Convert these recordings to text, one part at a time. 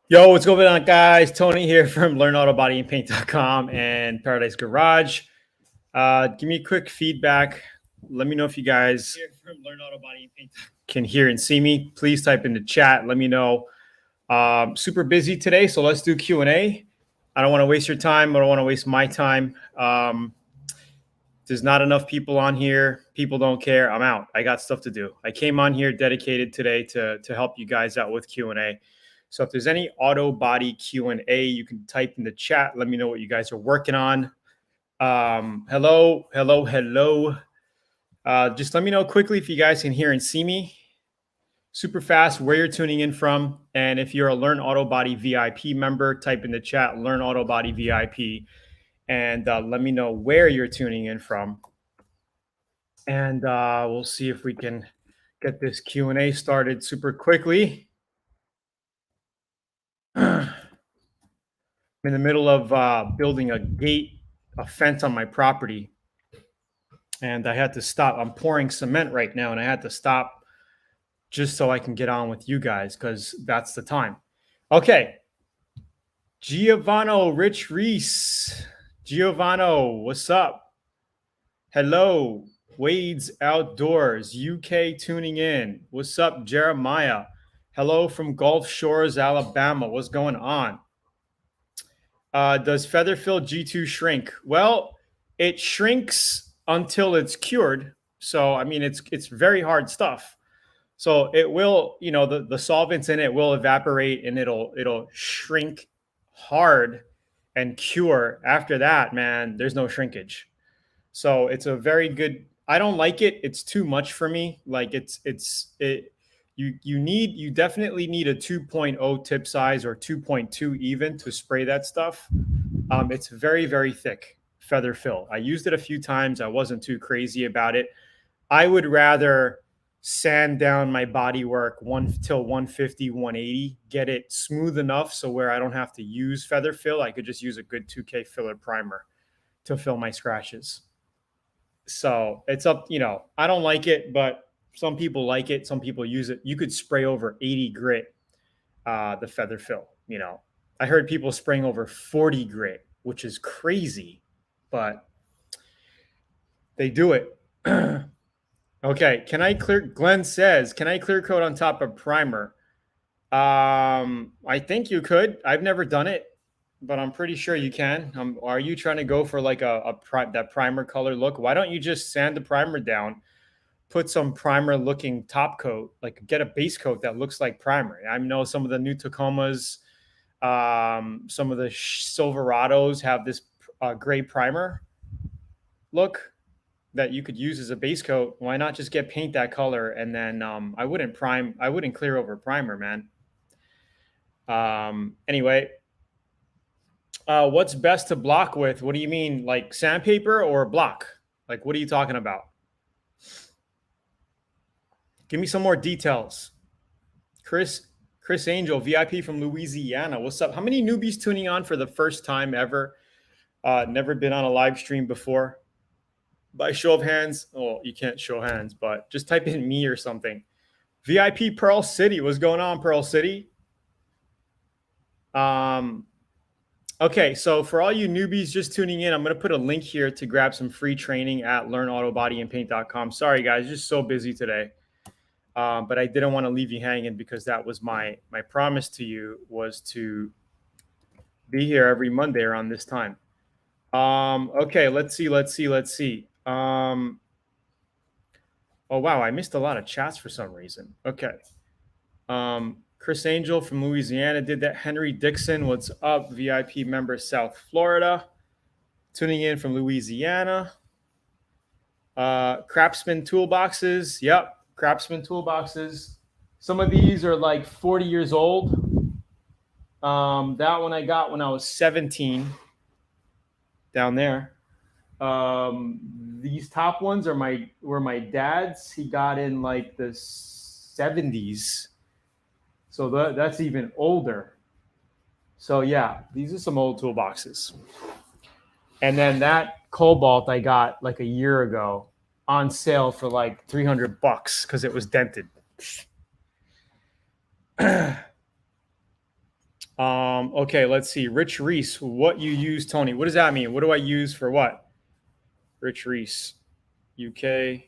Yo, what's going on, guys? Tony here from LearnAutoBodyAndPaint.com and Paradise Garage. Give me a quick feedback. Let me know if you guys can hear and see me. Please type in the chat. Let me know. Super busy today, so let's do Q&A. I don't want to waste your time. I don't want to waste my time. There's not enough people on here. People don't care. I'm out. I got stuff to do. I came on here dedicated today to help you guys out with Q&A. So if there's any auto body Q&A, you can type in the chat. Let me know what you guys are working on. Hello. Just let me know quickly if you guys can hear and see me. Super fast, where you're tuning in from. And if you're a Learn Autobody VIP member, type in the chat, Learn Autobody VIP. And let me know where you're tuning in from. And we'll see if we can get this Q&A started super quickly. I'm in the middle of building a fence on my property. And I had to stop. I'm pouring cement right now, and I had to stop just so I can get on with you guys because that's the time. Okay. Giovanni Rich Reese. Giovanni, what's up? Hello. Wade's Outdoors, UK tuning in. What's up, Jeremiah? Hello from Gulf Shores, Alabama. What's going on? Does Featherfill G2 shrink? Well, it shrinks until it's cured. So, I mean, it's very hard stuff. So it will, you know, the solvents in it will evaporate and it'll shrink hard and cure. After that, man, there's no shrinkage. So it's a very good. I don't like it. It's too much for me. Like you definitely need a 2.0 tip size or 2.2 even to spray that stuff. It's very, very thick feather fill. I used it a few times. I wasn't too crazy about it. I would rather sand down my body work till 150, 180, get it smooth enough so where I don't have to use feather fill. I could just use a good 2K filler primer to fill my scratches. So it's up, you know, I don't like it, but some people like it. Some people use it. You could spray over 80 grit, the feather fill, you know. I heard people spraying over 40 grit, which is crazy, but they do it. Okay, can I clear? Glenn says, can I clear coat on top of primer? I think you could. I've never done it, but I'm pretty sure you can. Are you trying to go for like that primer color look? Why don't you just sand the primer down, put some primer looking top coat, like get a base coat that looks like primer? I know some of the new Tacomas, some of the Silverados have this gray primer look that you could use as a base coat. Why not just get paint that color and then I wouldn't clear over primer, man. Anyway, what's best to block with? What do you mean, like sandpaper or block? Like, what are you talking about? Give me some more details. Chris Angel, VIP from Louisiana. What's up? How many newbies tuning on for the first time ever? Never been on a live stream before. By show of hands. Oh, you can't show hands, but just type in me or something. VIP Pearl City. What's going on, Pearl City? Okay, so for all you newbies just tuning in, I'm going to put a link here to grab some free training at learnautobodyandpaint.com. Sorry, guys, just so busy today. But I didn't want to leave you hanging because that was my promise to you, was to be here every Monday around this time. Okay, let's see. Oh, wow, I missed a lot of chats for some reason. Okay. Chris Angel from Louisiana did that. Henry Dixon, what's up? VIP member, South Florida. Tuning in from Louisiana. Craftsman toolboxes. Yep, Craftsman toolboxes. Some of these are like 40 years old. That one I got when I was 17 down there. These top ones were my dad's. He got in like the 70s. So that's even older. So yeah, these are some old toolboxes. And then that Cobalt I got like a year ago on sale for like $300 because it was dented. Okay, let's see. Rich Reese, what you use, Tony? What does that mean? What do I use for what? Rich Reese, UK.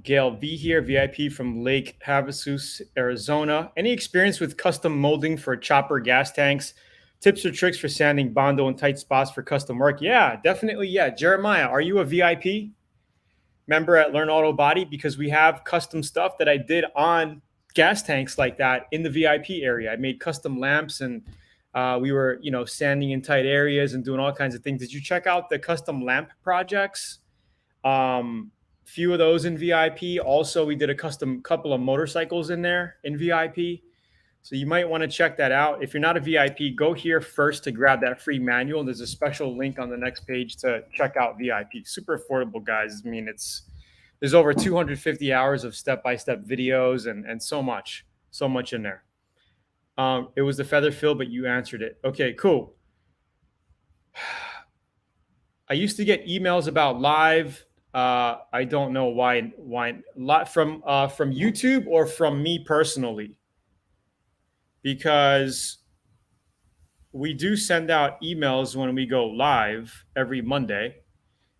Gail V here, VIP from Lake Havasu, Arizona. Any experience with custom molding for chopper gas tanks? Tips or tricks for sanding Bondo in tight spots for custom work? Yeah, definitely. Yeah. Jeremiah, are you a VIP member at Learn Autobody? Because we have custom stuff that I did on gas tanks like that in the VIP area. I made custom lamps and we were, sanding in tight areas and doing all kinds of things. Did you check out the custom lamp projects? Few of those in VIP. Also, we did a custom couple of motorcycles in there in VIP. So you might want to check that out. If you're not a VIP, go here first to grab that free manual. There's a special link on the next page to check out VIP. Super affordable, guys. I mean, there's over 250 hours of step-by-step videos and so much in there. It was the feather fill, but you answered it. Okay, cool. I used to get emails about live. I don't know why from YouTube or from me personally, because we do send out emails when we go live every Monday,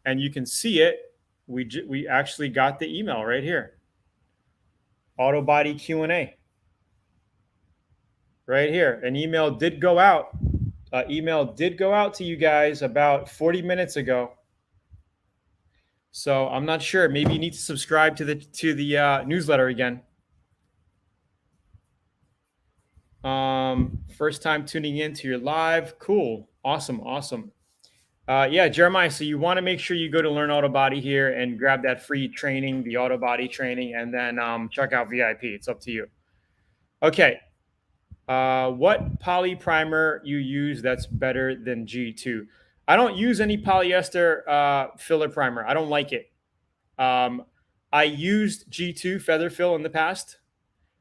and you can see it. We actually got the email right here. Autobody Q&A. Right here. An email did go out. Email did go out to you guys about 40 minutes ago. So I'm not sure. Maybe you need to subscribe to the newsletter again. First time tuning in to your live. Cool. Awesome. Yeah, Jeremiah. So you want to make sure you go to Learn Autobody here and grab that free training, the Autobody training, and then check out VIP. It's up to you. Okay. What poly primer you use that's better than G2? I don't use any polyester filler primer. I don't like it. I used G2 feather fill in the past,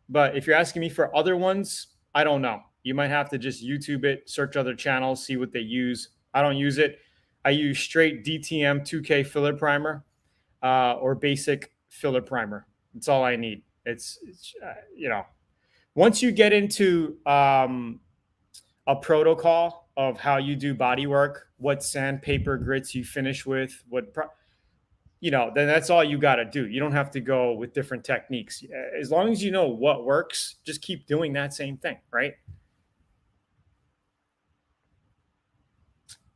but if you're asking me for other ones, I don't know. You might have to just YouTube it, search other channels, see what they use. I don't use it. I use straight DTM 2K filler primer or basic filler primer. That's all I need. It's once you get into a protocol of how you do body work, what sandpaper grits you finish with, then that's all you got to do. You don't have to go with different techniques. As long as you know what works, just keep doing that same thing, right?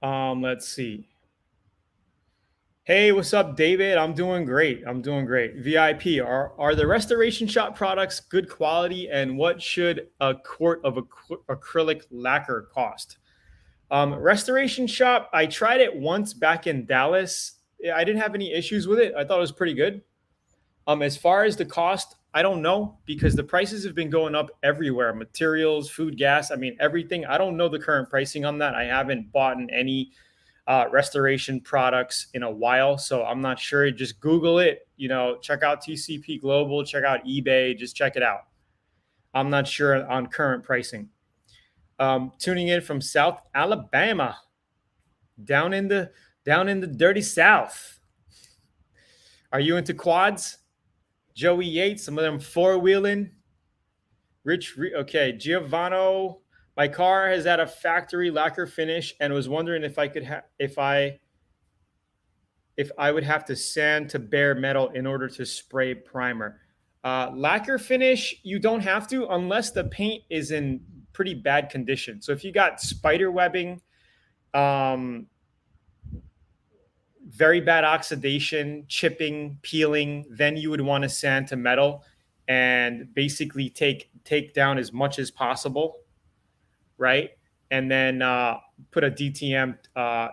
Let's see. Hey, what's up, David? I'm doing great. VIP, are the restoration shop products good quality, and what should a quart of acrylic lacquer cost? Restoration shop, I tried it once back in Dallas. I didn't have any issues with it. I thought it was pretty good. As far as the cost, I don't know, because the prices have been going up everywhere. Materials, food, gas, I mean, everything. I don't know the current pricing on that. I haven't bought any restoration products in a while, so I'm not sure. Just Google it, check out TCP Global, check out eBay, just check it out. I'm not sure on current pricing. Tuning in from South Alabama, down in the dirty South. Are you into quads? Joey Yates, some of them four-wheeling. Okay, Giovanni. My car has had a factory lacquer finish and was wondering if I would have to sand to bare metal in order to spray primer. Lacquer finish, you don't have to unless the paint is in pretty bad condition. So if you got spider webbing, very bad oxidation, chipping, peeling, then you would want to sand to metal and basically take down as much as possible, right? And then put a DTM.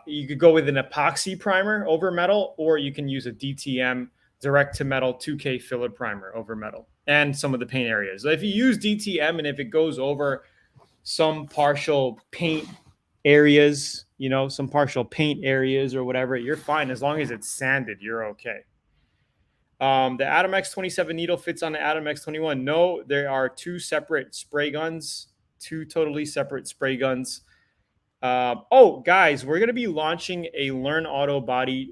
You could go with an epoxy primer over metal, or you can use a DTM direct to metal 2K filler primer over metal and some of the paint areas. If you use DTM and if it goes over some partial paint areas, some partial paint areas or whatever, you're fine. As long as it's sanded, you're okay. The AtomX 27 needle fits on the AtomX 21. No, there are two separate spray guns, two totally separate spray guns. Guys, we're going to be launching a Learn Autobody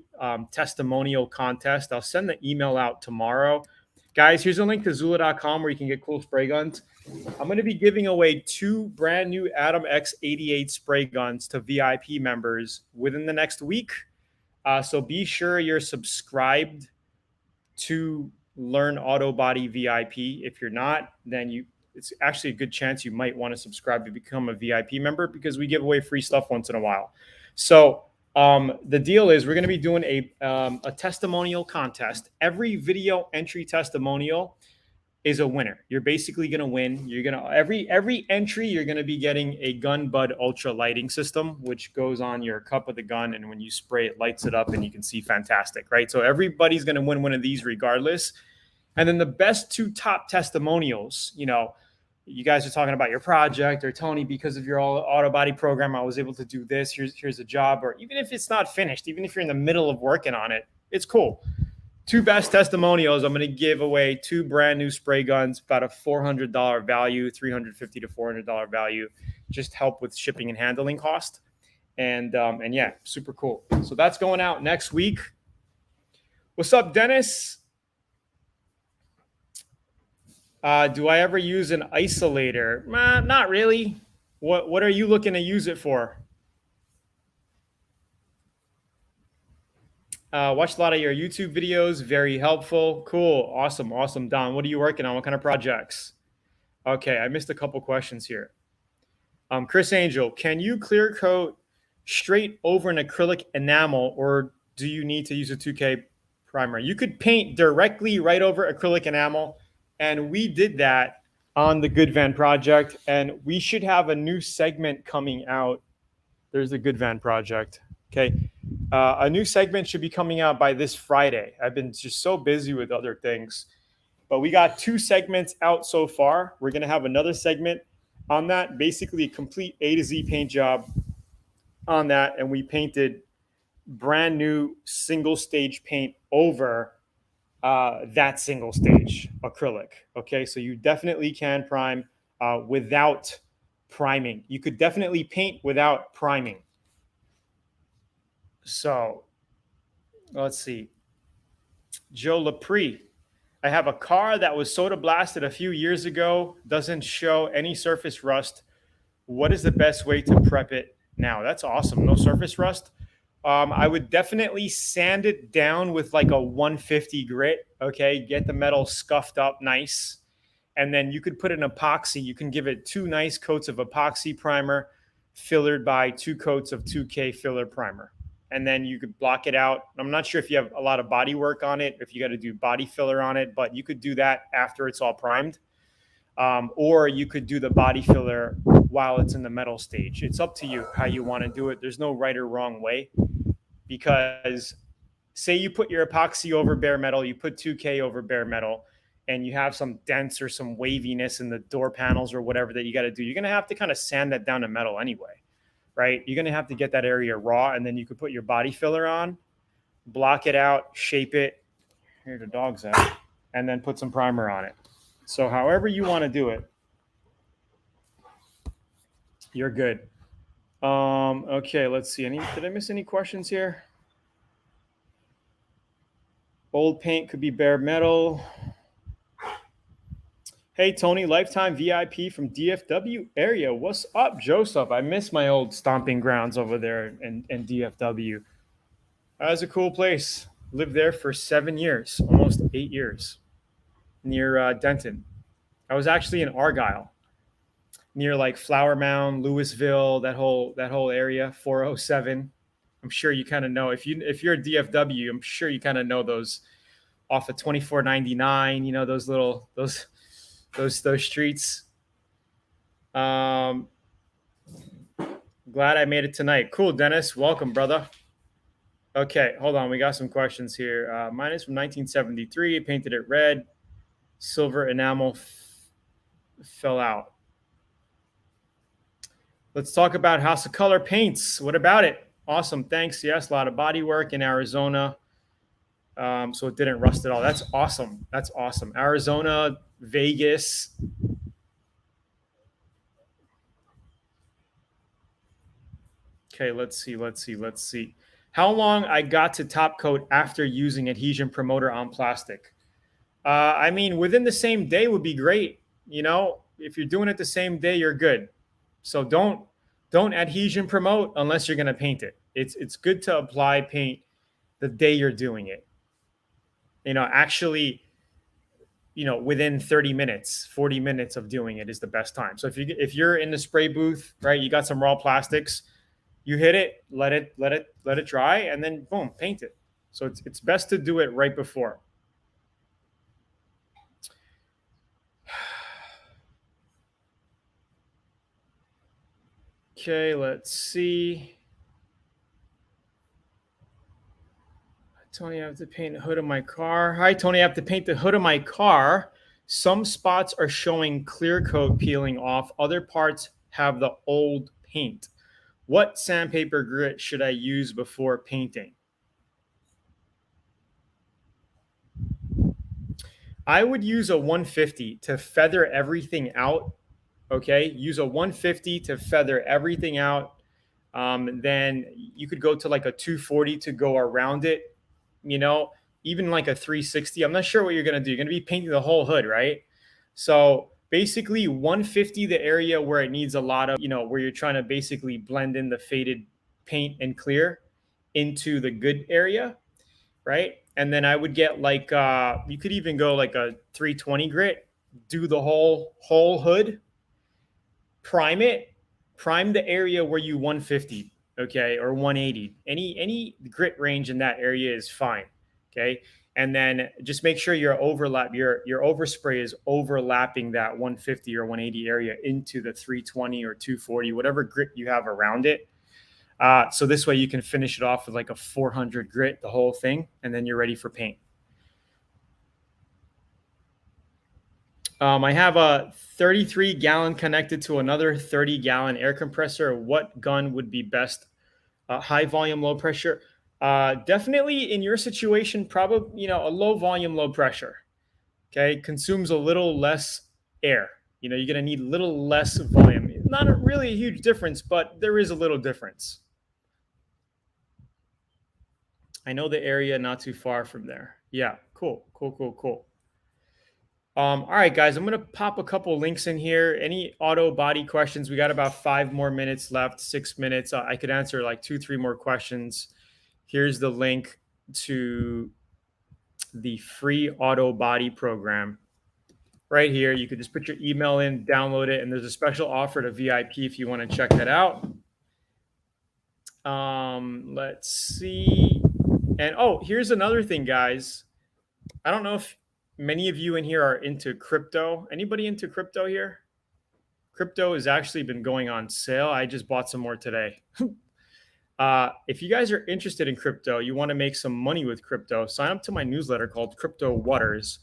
testimonial contest. I'll send the email out tomorrow. Guys, here's a link to Zula.com where you can get cool spray guns. I'm going to be giving away 2 brand new AtomX 88 spray guns to VIP members within the next week. So be sure you're subscribed to Learn Autobody VIP. If you're not, then it's actually a good chance you might want to subscribe to become a VIP member, because we give away free stuff once in a while. So the deal is we're going to be doing a testimonial contest. Every video entry testimonial is a winner. You're basically going to win. You're going to every entry you're going to be getting a Gun Bud Ultra lighting system, which goes on your cup of the gun, and when you spray it, lights it up, and you can see fantastic, right? So everybody's going to win one of these regardless. And then the best 2 top testimonials, you guys are talking about your project, or Tony, because of your Autobody program, I was able to do this. Here's a job, or even if it's not finished, even if you're in the middle of working on it, it's cool. 2 best testimonials. I'm going to give away 2 brand new spray guns, about a $400 value, $350 to $400 value, just help with shipping and handling cost. And yeah, super cool. So that's going out next week. What's up, Dennis? Do I ever use an isolator? Not really. What are you looking to use it for? Watched a lot of your YouTube videos. Very helpful. Cool. Awesome. Awesome. Don, what are you working on? What kind of projects? Okay, I missed a couple questions here. Chris Angel, can you clear coat straight over an acrylic enamel, or do you need to use a 2K primer? You could paint directly right over acrylic enamel, and we did that on the Good Van project, and we should have a new segment coming out. There's the Good Van project. Okay. A new segment should be coming out by this Friday. I've been just so busy with other things, but we got 2 segments out so far. We're going to have another segment on that, basically a complete A to Z paint job on that. And we painted brand new single stage paint over that single stage acrylic. Okay. So you definitely can prime without priming. You could definitely paint without priming. So let's see. Joe Lapre, I have a car that was soda blasted a few years ago, doesn't show any surface rust. What is the best way to prep it now? That's awesome. No surface rust. I would definitely sand it down with like a 150 grit. Okay. Get the metal scuffed up nice. And then you could put an epoxy. You can give it 2 nice coats of epoxy primer, fillered by 2 coats of 2K filler primer. And then you could block it out. I'm not sure if you have a lot of body work on it, if you got to do body filler on it, but you could do that after it's all primed. Or you could do the body filler while it's in the metal stage. It's up to you how you want to do it. There's no right or wrong way, because say you put your epoxy over bare metal, you put 2K over bare metal, and you have some dents or some waviness in the door panels or whatever that you got to do. You're going to have to kind of sand that down to metal anyway. Right? You're going to have to get that area raw, and then you could put your body filler on, block it out, shape it. Here the dog's at, and then put some primer on it. So however you want to do it, you're good. Okay, let's see. Did I miss any questions here? Old paint could be bare metal. Hey, Tony, lifetime VIP from DFW area. What's up, Joseph? I miss my old stomping grounds over there in DFW. That was a cool place. Lived there for 7 years, almost 8 years, near Denton. I was actually in Argyle, near like Flower Mound, Louisville, that whole area, 407. I'm sure you kind of know. If you're a DFW, I'm sure you kind of know those off of 2499. You know those streets. Glad I made it tonight. Cool, Dennis. Welcome, brother. Okay, hold on. We got some questions here. Mine is from 1973. Painted it red. Silver enamel fell out. Let's talk about House of Color paints. What about it? Awesome. Thanks. Yes, a lot of body work in Arizona. So it didn't rust at all. That's awesome. That's awesome. Arizona, Vegas. Okay, let's see. How long I got to top coat after using adhesion promoter on plastic? I mean, within the same day would be great. You know, if you're doing it the same day, you're good. So don't adhesion promote unless you're going to paint it. It's good to apply paint the day you're doing it. You know, actually, you know, within 30 minutes, 40 minutes of doing it is the best time. So if you're in the spray booth, right, you got some raw plastics, you hit it, let it dry, and then boom, paint it. So it's best to do it right before. Okay, let's see. Tony, I have to paint the hood of my car. Hi, Tony, I have to paint the hood of my car. Some spots are showing clear coat peeling off. Other parts have the old paint. What sandpaper grit should I use before painting? I would use a 150 to feather everything out. Okay, use a 150 to feather everything out. Then you could go to like a 240 to go around it. You know, even like a 360. I'm not sure what you're gonna do. You're gonna be painting the whole hood, right? So basically, 150 the area where it needs a lot of, you know, where you're trying to basically blend in the faded paint and clear into the good area, right? And then I would get like you could even go like a 320 grit, do the whole hood, prime it, prime the area where you 150, okay, or 180. Any grit range in that area is fine, okay. And then just make sure your overspray is overlapping that 150 or 180 area into the 320 or 240, whatever grit you have around it. So this way you can finish it off with like a 400 grit, the whole thing, and then you're ready for paint. I have a 33 gallon connected to another 30 gallon air compressor. What gun would be best? High volume, low pressure. Definitely in your situation, probably, you know, a low volume, low pressure. Okay, consumes a little less air. You know, you're going to need a little less volume. Not really a huge difference, but there is a little difference. I know the area not too far from there. Yeah, cool, cool, cool, cool. All right, guys, I'm gonna pop a couple links in here. Any auto body questions? We got about 5 more minutes left, 6 minutes. I could answer like 2, 3 more questions. Here's the link to the free auto body program right here. You could just put your email in, download it, and there's a special offer to VIP if you want to check that out. Let's see. And oh, here's another thing, guys. I don't know if many of you in here are into crypto. Anybody into crypto here? Crypto has actually been going on sale. I just bought some more today. If you guys are interested in crypto, you want to make some money with crypto, sign up to my newsletter called Crypto Waters.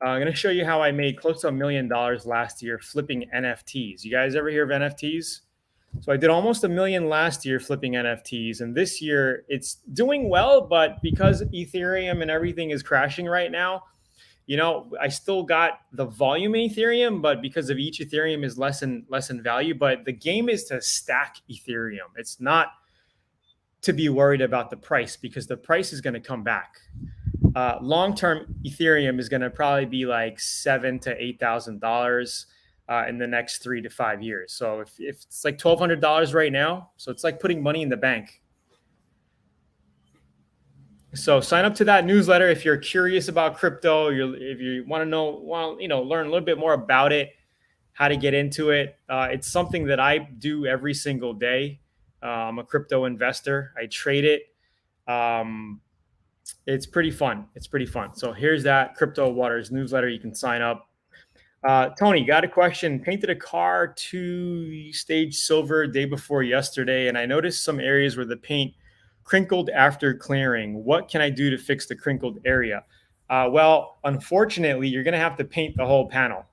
I'm going to show you how I made close to $1 million last year flipping NFTs. You guys ever hear of NFTs? So I did almost $1 million last year flipping NFTs, and this year it's doing well, but because Ethereum and everything is crashing right now, you know, I still got the volume in Ethereum, but because of each Ethereum is less and less in value. But the game is to stack Ethereum. It's not to be worried about the price because the price is going to come back. Long-term Ethereum is going to probably be like $7,000 to $8,000 in the next 3 to 5 years. So if it's like $1,200 right now, so it's like putting money in the bank. So sign up to that newsletter if you're curious about crypto. If you want to know, learn a little bit more about it, how to get into it. It's something that I do every single day. I'm a crypto investor. I trade it. It's pretty fun. It's pretty fun. So here's that Crypto Waters newsletter. You can sign up. Tony, got a question. Painted a car 2-stage silver day before yesterday, and I noticed some areas where the paint crinkled after clearing. What can I do to fix the crinkled area? Well, unfortunately, you're going to have to paint the whole panel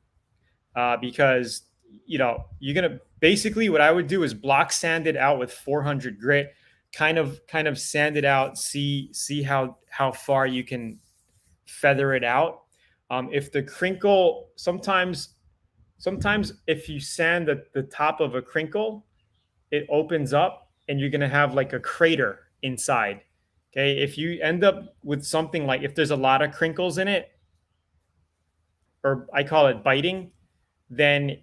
because, you know, you're going to basically what I would do is block sand it out with 400 grit, kind of sand it out, see how far you can feather it out. If the crinkle, sometimes if you sand the top of a crinkle, it opens up and you're going to have like a crater inside. Okay. If you end up with something like, if there's a lot of crinkles in it, or I call it biting, then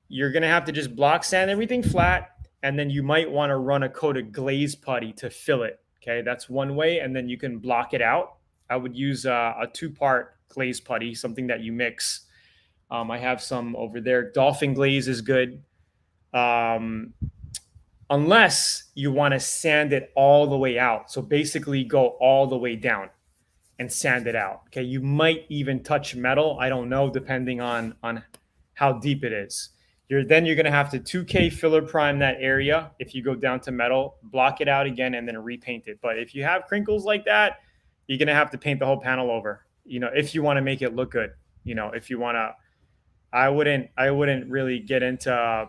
you're going to have to just block sand everything flat. And then you might want to run a coat of glaze putty to fill it. Okay, that's one way. And then you can block it out. I would use a two-part glaze putty, something that you mix. I have some over there. Dolphin glaze is good. Unless you want to sand it all the way out. So basically go all the way down and sand it out. Okay, you might even touch metal. I don't know, depending on how deep it is. You're going to have to 2K filler prime that area. If you go down to metal, block it out again, and then repaint it. But if you have crinkles like that, you're going to have to paint the whole panel over. If you want to make it look good. If you want to, I wouldn't really get into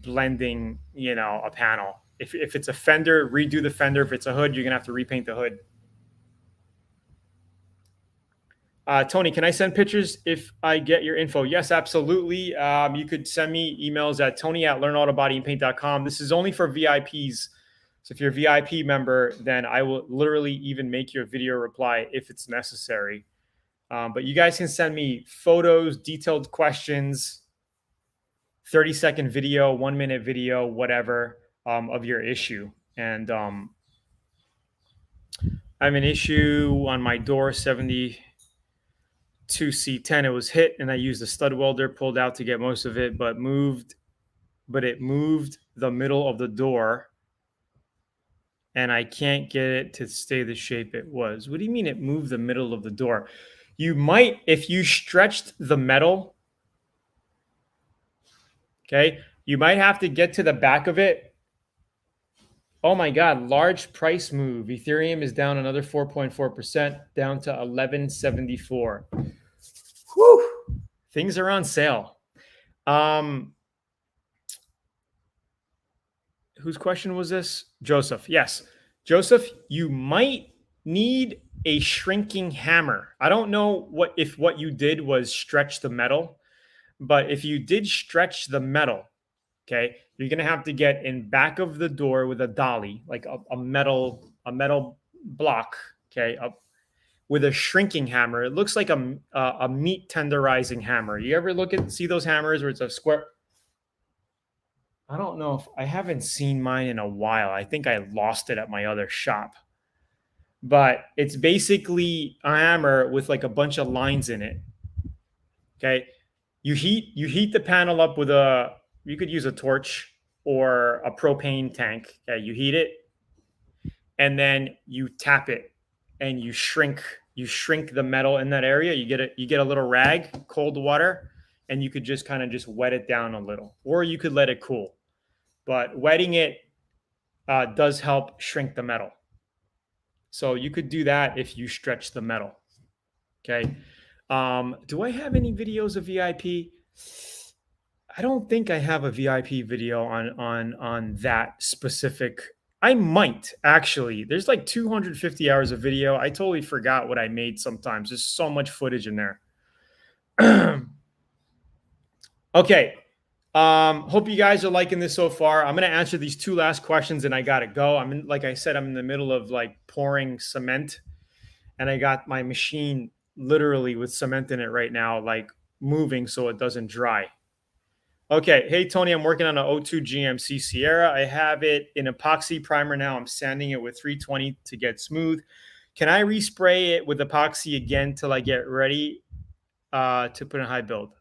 blending, a panel. If it's a fender, redo the fender. If it's a hood, you're gonna have to repaint the hood. Tony, can I send pictures if I get your info? Yes, absolutely. You could send me emails at tony@learnautobodyandpaint.com. This is only for VIPs. So if you're a VIP member, then I will literally even make your video reply if it's necessary. But you guys can send me photos, detailed questions, 30-second video, 1-minute video, whatever, of your issue. And I have an issue on my door 72C10. It was hit, and I used a stud welder, pulled out to get most of it, but it moved the middle of the door, and I can't get it to stay the shape it was. What do you mean it moved the middle of the door? You might, if you stretched the metal, okay, you might have to get to the back of it. Oh my God, large price move. Ethereum is down another 4.4%, down to 1174. Whew. Things are on sale. Whose question was this? Joseph. Yes. Joseph, you might need a shrinking hammer. I don't know if what you did was stretch the metal, but if you did stretch the metal, okay, you're gonna have to get in back of the door with a dolly, like a metal block, okay, with a shrinking hammer. It looks like a meat tenderizing hammer. You ever see those hammers where it's a square? I don't know if I haven't seen mine in a while. I think I lost it at my other shop. But it's basically a hammer with like a bunch of lines in it. Okay, you heat the panel up with you could use a torch or a propane tank. Okay, you heat it, and then you tap it, and you shrink the metal in that area. You get a little rag, cold water, and you could just kind of just wet it down a little, or you could let it cool. But wetting it does help shrink the metal. So you could do that if you stretch the metal. Okay. Do I have any videos of VIP? I don't think I have a VIP video on that specific. I might actually. There's like 250 hours of video. I totally forgot what I made sometimes. There's so much footage in there. Okay. Hope you guys are liking this so far. I'm going to answer these two last questions and I got to go. Like I said, I'm in the middle of like pouring cement, and I got my machine literally with cement in it right now, like moving so it doesn't dry. Okay. Hey, Tony, I'm working on an O2 GMC Sierra. I have it in epoxy primer now. I'm sanding it with 320 to get smooth. Can I respray it with epoxy again till I get ready to put in high build?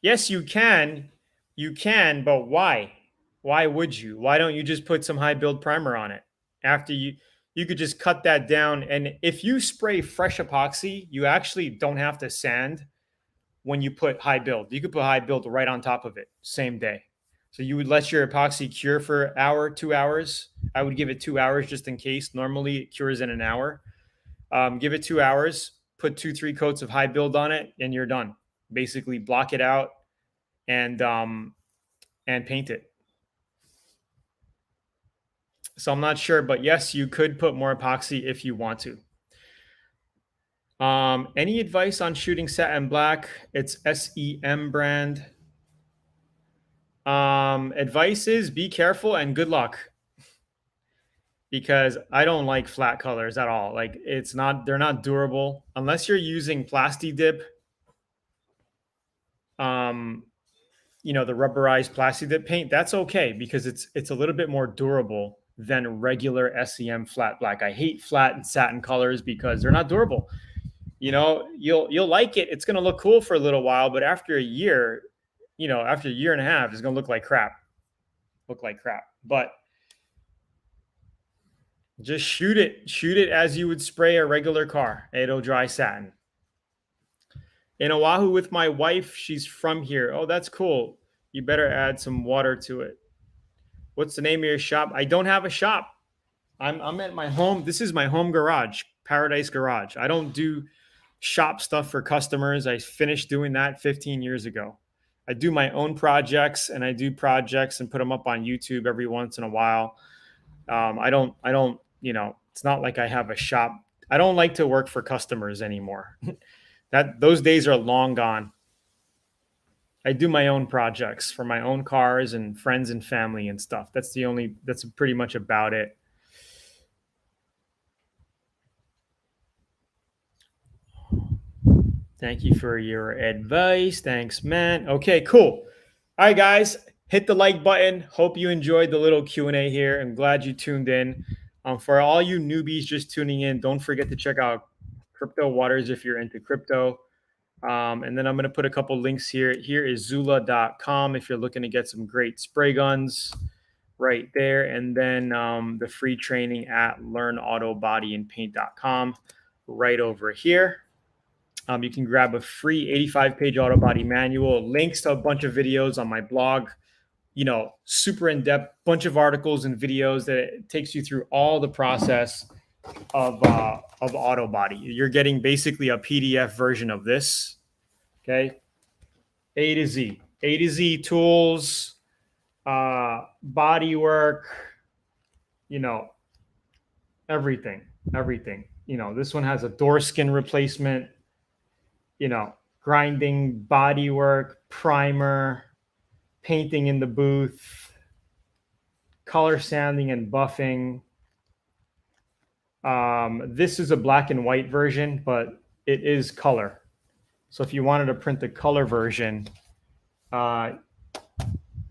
Yes, you can. You can, but why? Why would you? Why don't you just put some high build primer on it? After you could just cut that down. And if you spray fresh epoxy, you actually don't have to sand when you put high build. You could put high build right on top of it, same day. So you would let your epoxy cure for an hour, 2 hours. I would give it 2 hours just in case. Normally it cures in an hour. Give it 2 hours, put 2-3 coats of high build on it, and you're done. Basically block it out and paint it. So I'm not sure, but yes, you could put more epoxy if you want to. Any advice on shooting satin black? It's SEM brand. Advice is be careful and good luck. because I don't like flat colors at all. Like they're not durable unless you're using Plasti Dip. Um, the rubberized Plasti Dip paint. That's okay because it's a little bit more durable than regular SEM flat black. I hate flat and satin colors because they're not durable. You'll like it. It's gonna look cool for a little while, but after a year, after a year and a half, it's gonna look like crap. But just shoot it as you would spray a regular car. It'll dry satin. In Oahu with my wife, she's from here. Oh, that's cool. You better add some water to it. What's the name of your shop? I don't have a shop. I'm at my home. This is my home garage, Paradise Garage. I don't do shop stuff for customers. I finished doing that 15 years ago. I do my own projects, and I do projects and put them up on YouTube every once in a while. I don't, it's not like I have a shop. I don't like to work for customers anymore. Those days are long gone. I do my own projects for my own cars and friends and family and stuff. That's pretty much about it. Thank you for your advice. Thanks, man. Okay, cool. All right, guys, hit the like button. Hope you enjoyed the little Q&A here. I'm glad you tuned in. For all you newbies just tuning in, don't forget to check out Crypto Waters if you're into crypto. And then I'm going to put a couple links here. Here is Zula.com if you're looking to get some great spray guns right there. And then the free training at learnautobodyandpaint.com right over here. You can grab a free 85-page Autobody manual, links to a bunch of videos on my blog, super in-depth, bunch of articles and videos that it takes you through all the process of Autobody. You're getting basically a PDF version of this. Okay. A to Z tools, body work, everything. This one has a door skin replacement, grinding, body work, primer, painting in the booth, color sanding and buffing. This is a black and white version, but it is color. So if you wanted to print the color version,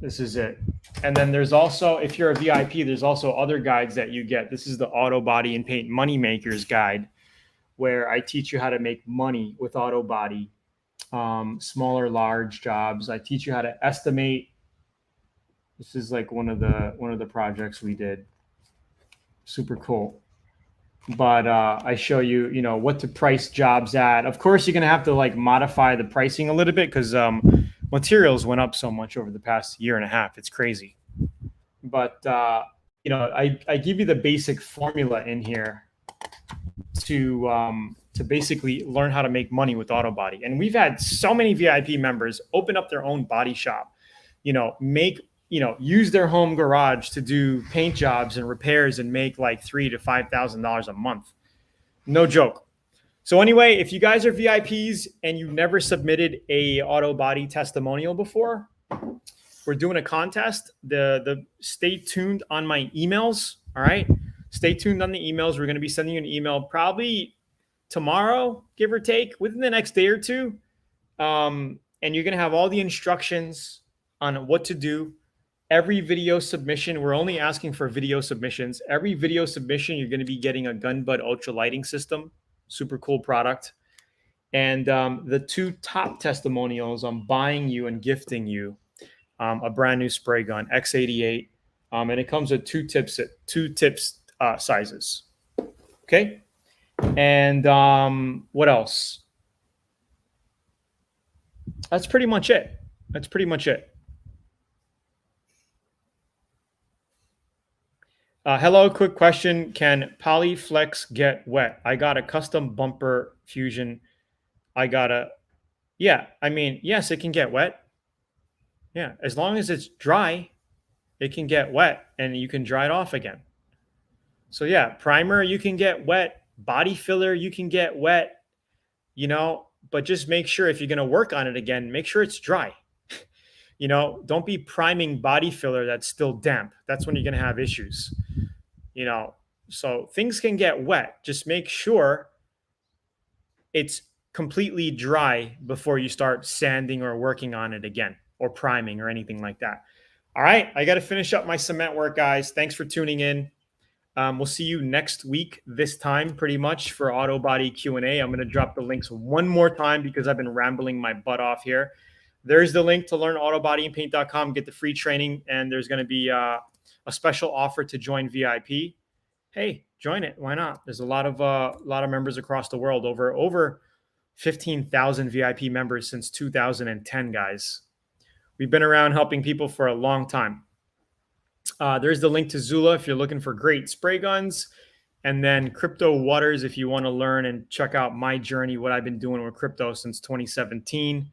this is it. And then there's also, if you're a VIP, there's also other guides that you get. This is the Autobody and Paint Moneymakers Guide, where I teach you how to make money with Autobody, smaller, large jobs. I teach you how to estimate. This is like one of the projects we did. Super cool. But I show you, what to price jobs at. Of course, you're going to have to modify the pricing a little bit because materials went up so much over the past year and a half. It's crazy. But, I give you the basic formula in here to basically learn how to make money with Autobody. And we've had so many VIP members open up their own body shop, use their home garage to do paint jobs and repairs and make like $3,000 to $5,000 a month. No joke. So anyway, if you guys are VIPs and you never submitted a Autobody testimonial before, we're doing a contest. The stay tuned on my emails. All right. Stay tuned on the emails. We're going to be sending you an email probably tomorrow, give or take, within the next day or two. And you're going to have all the instructions on what to do. Every video submission, we're only asking for video submissions. Every video submission, you're going to be getting a Gun Bud Ultra Lighting System. Super cool product. And the two top testimonials, I'm buying you and gifting you a brand new spray gun, X88. And it comes with two tips sizes. Okay. And what else? That's pretty much it. Hello, quick question. Can Polyflex get wet? I got a custom bumper fusion. Yes, it can get wet. Yeah, as long as it's dry, it can get wet and you can dry it off again. So yeah, primer, you can get wet. Body filler, you can get wet, but just make sure if you're going to work on it again, make sure it's dry. Don't be priming body filler that's still damp. That's when you're going to have issues. So things can get wet. Just make sure it's completely dry before you start sanding or working on it again, or priming or anything like that. All right, I got to finish up my cement work, guys. Thanks for tuning in. We'll see you next week, this time, pretty much, for Autobody Q&A. I'm going to drop the links one more time because I've been rambling my butt off here. There's the link to learn autobodyandpaint.com, get the free training, and there's going to be a special offer to join VIP. Hey, join it. Why not? There's a lot of members across the world, over 15,000 VIP members since 2010, guys. We've been around helping people for a long time. There's the link to Zula if you're looking for great spray guns. And then Crypto Waters if you want to learn and check out my journey, what I've been doing with crypto since 2017.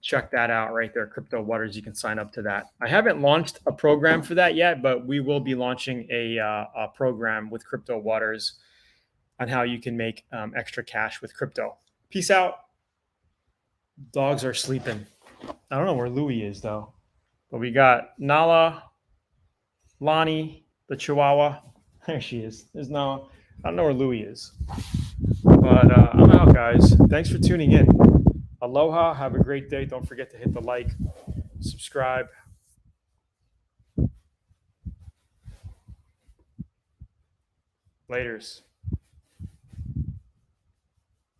Check that out right there, Crypto Waters. You can sign up to that. I haven't launched a program for that yet, but we will be launching a program with Crypto Waters on how you can make extra cash with crypto. Peace out. Dogs are sleeping. I don't know where Louie is, though. But we got Nala, Lonnie, the Chihuahua. There she is. There's no, I don't know where Louie is. But I'm out, guys. Thanks for tuning in. Aloha. Have a great day. Don't forget to hit the like, subscribe. Laters.